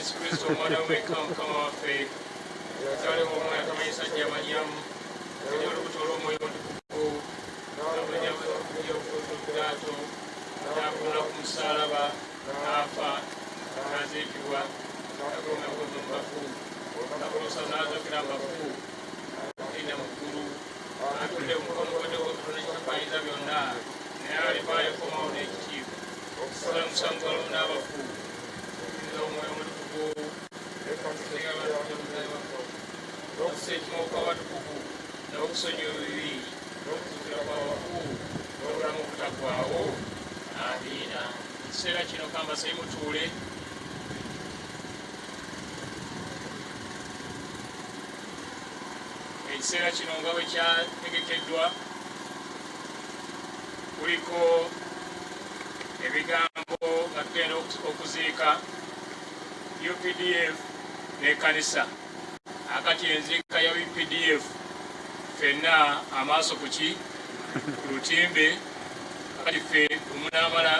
Yesu Kristo mwana w'Omukama waffe yatwala omwana akamanyisa Jjamanyamu era olubuto olw'omwoyo omutukuvu n'abanyamuyato n'akola ku musaalaba n'afa n'aziikibwa n'agomagoza mu bafu n'akutuusa n'azuukira mu bafu agenda mu ggulu atudde mu mukono gwa Katonda Ayinza byonna naye alivaayo komawo n'ekitiibwa okukola omusango gw'abafu n'abafu omwoyo omutukuvu n'okussa ekimo kw'abatukuvu n'okusonyiwa ebibi n'okuzuukira kw'abafu n'obulamu obutaggwaawo. Amiina. Ekiseera kino kambasayi mutuule. Ekiseera kino nga bwe kyategekeddwa kuliko ebigambo nga tugenda okuziika UPDF n'ekkanisa. Akati enziika ya UPDF ffenna amaaso ku ki? Ku lutimbe. Akati ffe omunaamala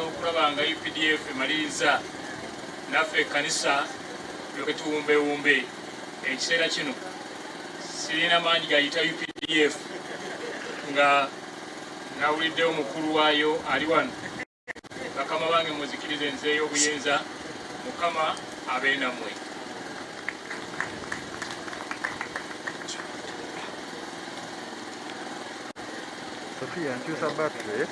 okulaba nga UPDF emaliriza naffe ekkanisa tulyoke tuwumbewumbe. Ekiseera kino sirina maanyi gayita UPDF nga nawuliddewo omukulu waayo ali wano. Bakama bange muzikirize nzeeyo obuyinza. Mukama abe nammwe. Sophia, nkyusa battery.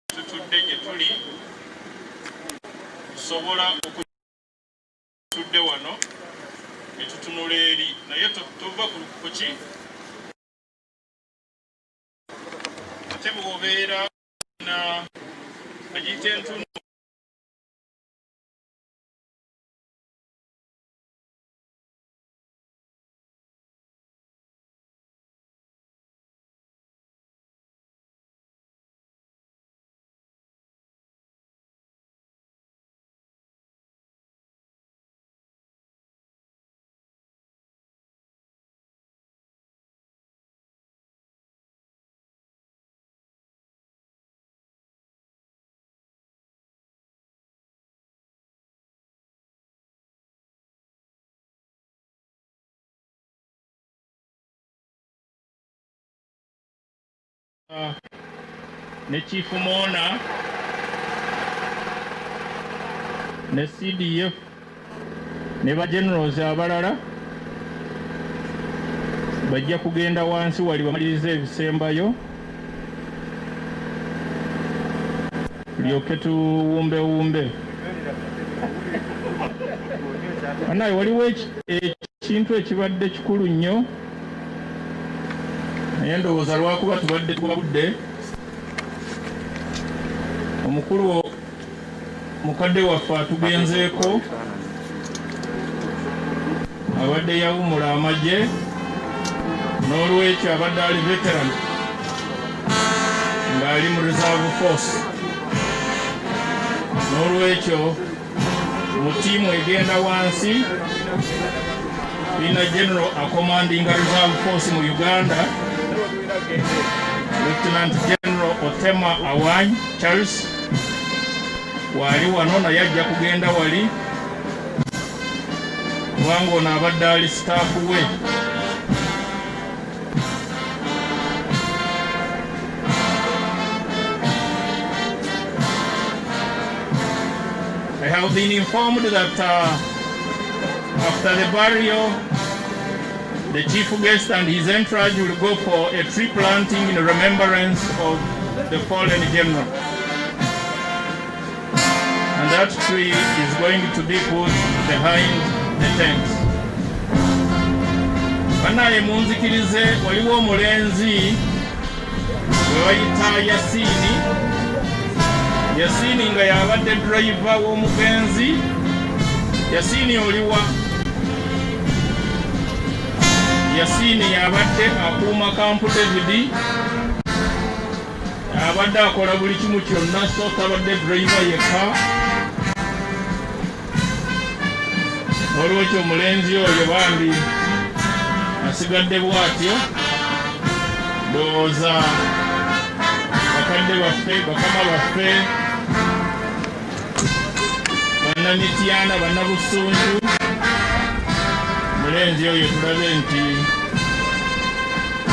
Tutudde gye tuli tusobola okutudde wano ne tutunula eri naye tova ku ki ate bw'obeera na agiyita entunu ne Chief Mona ne CDF ne ba generals abalala bajja kugenda wansi wali bamaliriza ebisembayo tulyoke tuwumbewumbe. Anaye waliwo ekintu ekibadde kikulu nnyo naye ndowooza lwakuba tubadde tubudde omukulu mukadde waffe atugenzeeko abadde yawumula amagye n'olwekyo abadde ali veteran ng'ali mu reserve force n'olwekyo mu tiimu egenda wansi tulina general akomandinga reserve force mu Uganda Lieutenant General Otema Awany Charles wali wano naye ajja kugenda wali kubanga ono abadde ali staafu we. I have been informed that after the burial, the chief guest and his entourage will go for a tree planting in remembrance of the fallen general. And that tree is going to be put behind the tent. Banaye munzikirize waliwo omulenzi we bayita Yasini nga yabadde driver w'omugenzi. Yasini oliwa Yasini yabadde akuuma Camp David, abadde akola buli kimu kyonna, so tabadde driver yekka. Olwekyo omulenzi oyo bambi asigadde bw'atyo. Ndowooza bakadde baffe, bakama baffe, bannamityana, bannabusunju, omulenzi oyo tulabe nti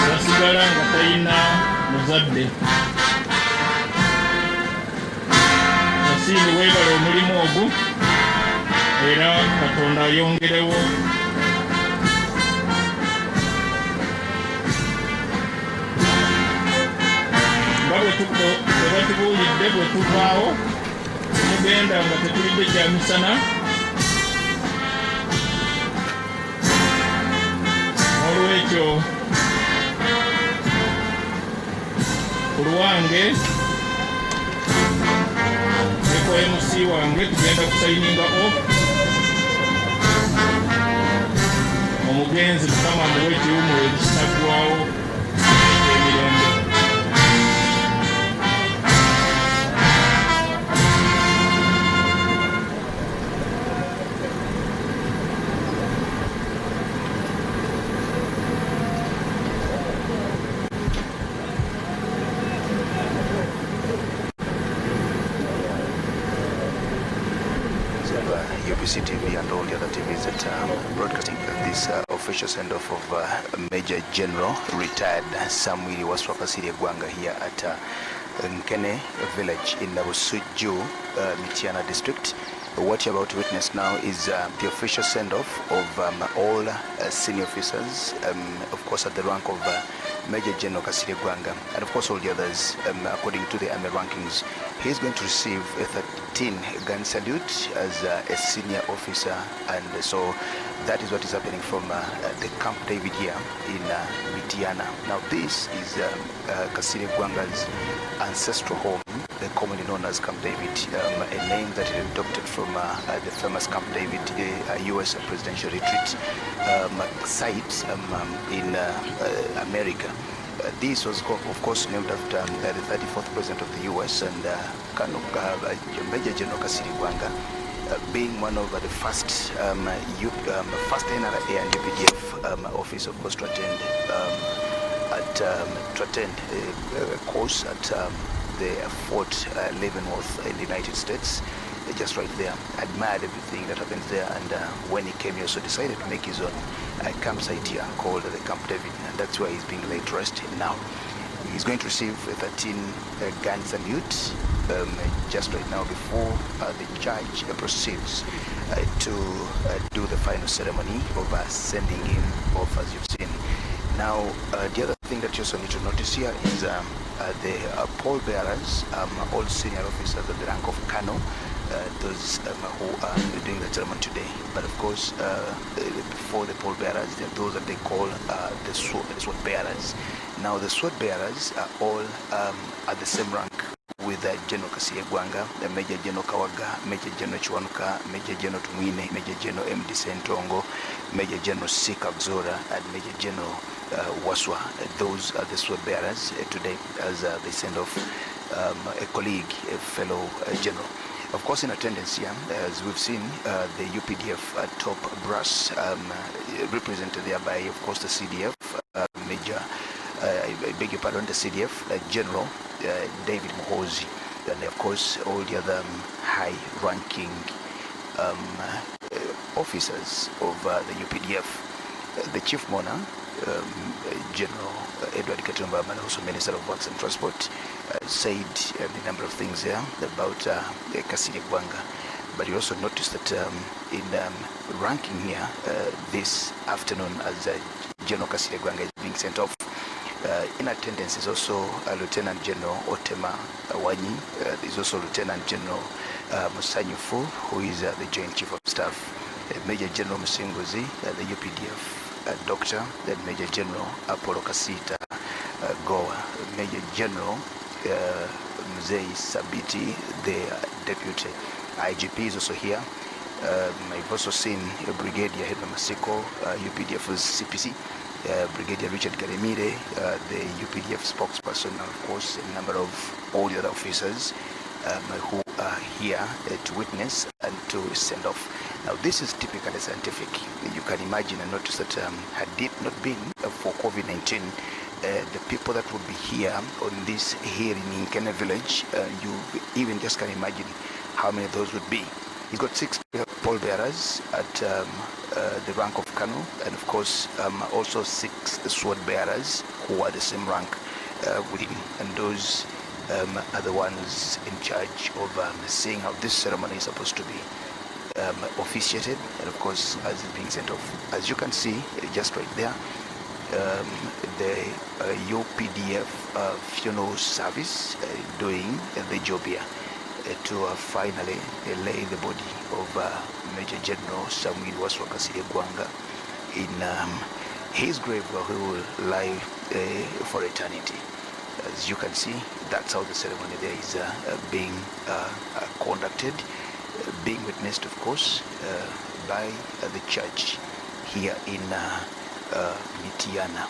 yasigala nga talina muzadde. Yasini weebala omulimu ogwo, era Katonda ayongerewo. Nga bwe batubuulidde bwe tuvaawo tumugenda nga tetulidde kya misana. Olwekyo ku lwange ne ku MC wange tugenda kusayininga off omugenzi Mukama amuwe ekiwummulo ekisagwawo emirembe. UPC TV and all the other TVs that broadcasting this official send-off of Major General retired Samuel Waswa Kasirye Gwanga here at Nkene village in Busuju, Mityana district. What you're about to witness now is the official send-off of all senior officers, of course at the rank of Major Gen Kasirye Gwanga, and of course all the others according to the army rankings. He's going to receive a 13 gun salute as a senior officer, and so that is what is happening from the Camp David here in Mityana. Now this is Kasirye Gwanga's ancestral home, commonly known as Camp David, a name that he adopted from the famous Camp David, US presidential retreat site in America. This was, of course, named after the 34th president of the US, and Major General Kasirye Gwanga, being one of the first first NRA and UPDF office, of course, to attend a course at the Fort Leavenworth in the United States, just right there. Admired everything that happens there, and when he came, he also decided to make his own campsite here called the Camp David, and that's where he's being laid to rest now. He's going to receive a 13 gun salute just right now before the judge proceeds to do the final ceremony of sending him off, as you've seen. Now, the other thing that you also need to notice here is the pallbearers, all senior officers at the rank of Colonel, those who are doing the ceremony today. But of course, before the pallbearers, there are those that they call the sword bearers. Now, the sword bearers are all at the same rank with General Kasirye Gwanga, Major General Kawaga, Major General Chwanuka, Major General Tumwine, Major General MD Sentongo, Major General Sika Gzora, and Major General Waswa. Those are the sword bearers today as they send off a colleague, a fellow general. Of course, in attendance here, as we've seen, the UPDF top brass represented there by, of course, the CDF Major, I beg your pardon, the CDF General David Muhozi, and of course all the other high-ranking officers of the UPDF. The Chief Mona, General Edward Katumba, and also Minister of Works and Transport, said a number of things there about Kasirye Gwanga. But you also noticed that in ranking here this afternoon as General Kasirye Gwanga is being sent off, in attendance is also Lieutenant General Otema Wanyi. There's also Lieutenant General Musanyufu, who is the Joint Chief of Staff. Major General Musinguzi, the UPDF Doctor, then Major General Apollo Kasita Goa, Major General Mzei Sabiti, the Deputy IGP is also here. I've also seen Brigadier Hedman Masiko, UPDF's CPC, Brigadier Richard Karemire, the UPDF spokesperson, and of course a number of all the other officers who are here to witness and to send off. Now this is typically scientific. You can imagine and notice that had it not been for COVID-19, the people that would be here on this hill in Nkene village, you even just can imagine how many of those would be. He's got 6 pallbearers at the rank of colonel, and of course also 6 sword bearers who are the same rank with him, and those are the ones in charge of seeing how this ceremony is supposed to be officiated, and of course as it's being sent off. As you can see just right there, the UPDF funeral service doing the job here to finally lay the body of Major General Samuel Waswa Kasirye Gwanga in his grave where he will lie for eternity. As you can see, that's how the ceremony there is being conducted, being witnessed, of course, by the church here in Mityana.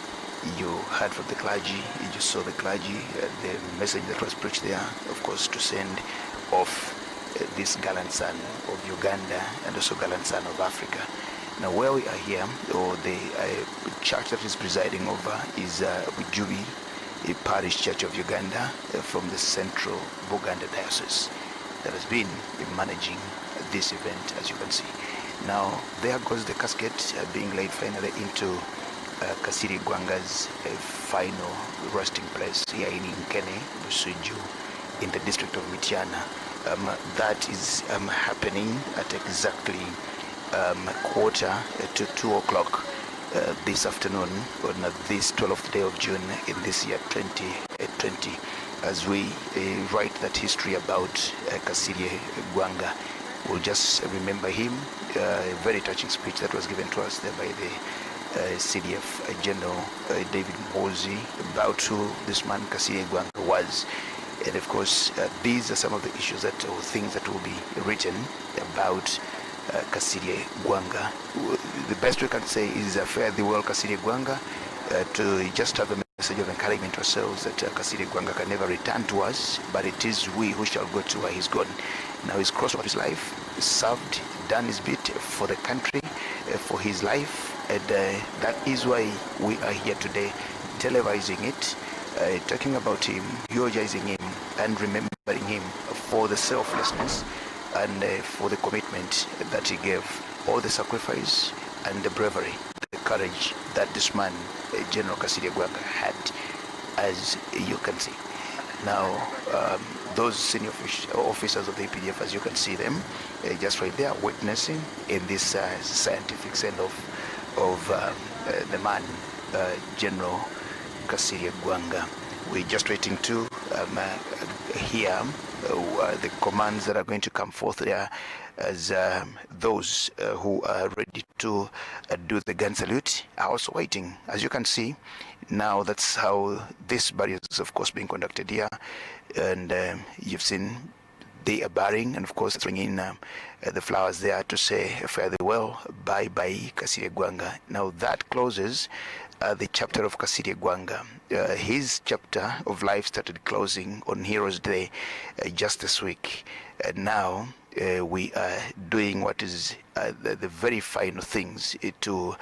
You heard from the clergy, you just saw the clergy, the message that was preached there, of course, to send off this gallant son of Uganda and also gallant son of Africa. Now where we are here, or the church that is presiding over is Bujubi, a parish church of Uganda from the central Buganda diocese that has been managing this event, as you can see. Now there goes the casket being laid finally into Kasirye Gwanga's final resting place here in Nkene, Busuju, in the district of Mityana. That is happening at exactly 1:45 this afternoon on this 12th day of June in this year 2020, as we write that history about Kasirye Gwanga. We'll just remember him, a very touching speech that was given to us there by the CDF General David Mozi about who this man Kasirye Gwanga was. And of course, these are some of the issues or things that will be written about Kasirye Gwanga. The best we can say is fare thee well, Kasirye Gwanga, to just have a message of encouragement to ourselves that Kasirye Gwanga can never return to us, but it is we who shall go to where he's gone. Now he's crossed over his life, served, done his bit for the country, for his life, and that is why we are here today, televising it, talking about him, eulogizing him, and remembering him for the selflessness and for the commitment that he gave, all the sacrifice and the bravery, the courage that this man, General Kasirye Gwanga, had, as you can see. Now, those senior officers of the APDF, as you can see them, just right there, witnessing in this scientific send-off of the man, General Kasirye Gwanga. We're just waiting to hear the commands that are going to come forth there as those who are ready to do the gun salute are also waiting. As you can see, now that's how this burial is, of course, being conducted here. And you've seen they are burying, and of course bringing the flowers there to say fare thee well, bye bye Kasirye Gwanga. Now that closes the chapter of Kasirye Gwanga. His chapter of life started closing on Heroes Day just this week, and now we are doing what is the very final things to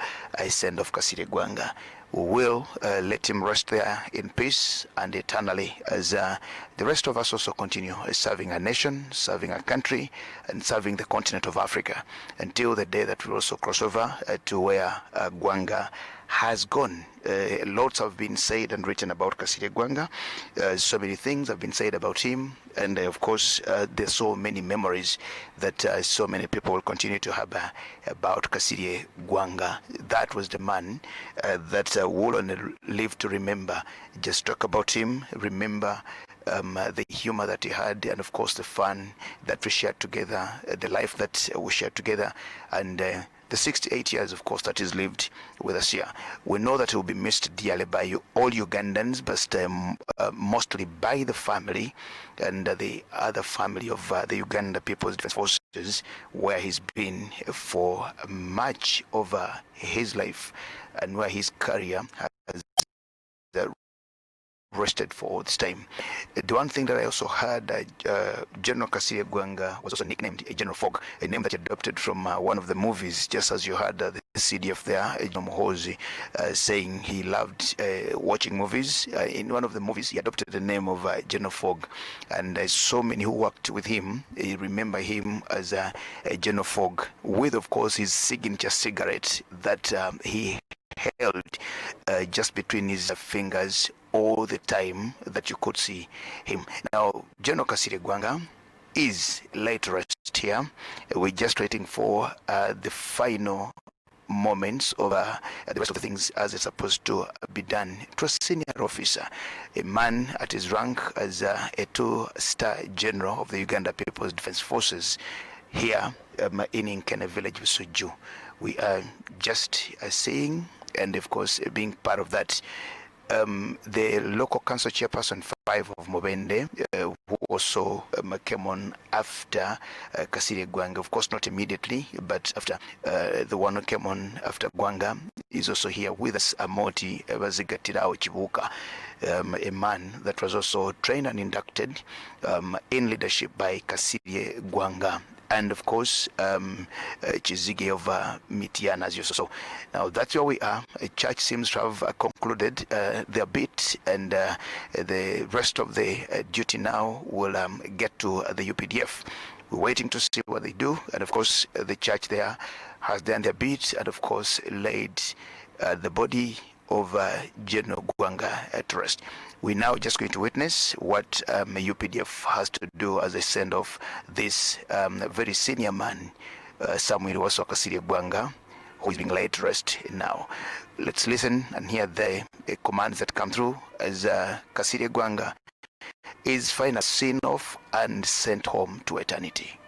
send off Kasirye Gwanga. We will let him rest there in peace and eternally, as the rest of us also continue serving our nation, serving our country, and serving the continent of Africa, until the day that we also cross over to where Gwanga has gone. Lots have been said and written about Kasirye Gwanga. So many things have been said about him, and of course there's so many memories that so many people will continue to have about Kasirye Gwanga. That was the man that we'll only live to remember. Just talk about him, remember the humor that he had, and of course the fun that we shared together, the life that we shared together, and the 68 years, of course, that he's lived with us here. We know that he will be missed dearly by you, all Ugandans, but mostly by the family and the other family of the Uganda People's Defense Force. where he's been for much over his life and where his career has rested for this time. The one thing that I also heard, General Kasirye Gwanga was also nicknamed General Fog, a name that he adopted from one of the movies, just as you heard the CDF there, General Mohozi, saying he loved watching movies. In one of the movies, he adopted the name of General Fog, and so many who worked with him remember him as General Fog, with, of course, his signature cigarette that he held just between his fingers all the time that you could see him. Now, General Kasirye Gwanga is laid rest here. We're just waiting for the final moments of the rest of the things as it's supposed to be done. It was a senior officer, a man at his rank as a 2-star general of the Uganda People's Defense Forces here in Nkene village, Suju. We are just saying, and of course being part of that, the local council chairperson 5 of Mobende, who also came on after Kasirye Gwanga, of course not immediately, but after the one who came on after Gwanga, is also here with us, Amoti Bazigatirao Chibuka, a man that was also trained and inducted in leadership by Kasirye Gwanga. And of course, Chizige of Mitiana, as you saw. So now that's where we are. A church seems to have concluded their bit, and the rest of the duty now will get to the UPDF. We're waiting to see what they do, and of course, the church there has done their bit, and of course, laid the body of General Gwanga at rest. We're now just going to witness what UPDF has to do as they send off this very senior man, Samuel Kasirye Gwanga, who is being laid to rest now. Let's listen and hear the commands that come through as Kasirye Gwanga is finally seen off and sent home to eternity.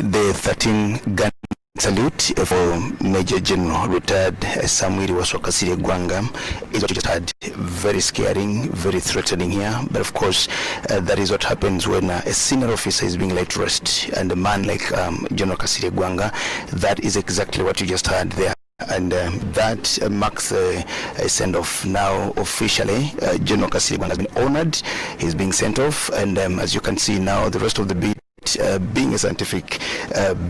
The 13 gun salute for Major General retired Samuel Kasirye Gwanga is what you just had. Very scaring, very threatening here. But of course, that is what happens when a senior officer is being laid to rest. And a man like General Kasirye Gwanga, that is exactly what you just heard there. And that marks a send-off now officially. General Kasirye Gwanga has been honored. He's being sent off. And as you can see now, the rest of the beat being a scientific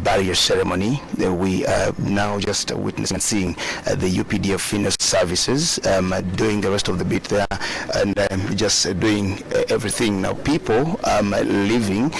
barrier ceremony, we are now just witnessing and seeing the UPDF Finance Services doing the rest of the bit there and just doing everything. Now people leaving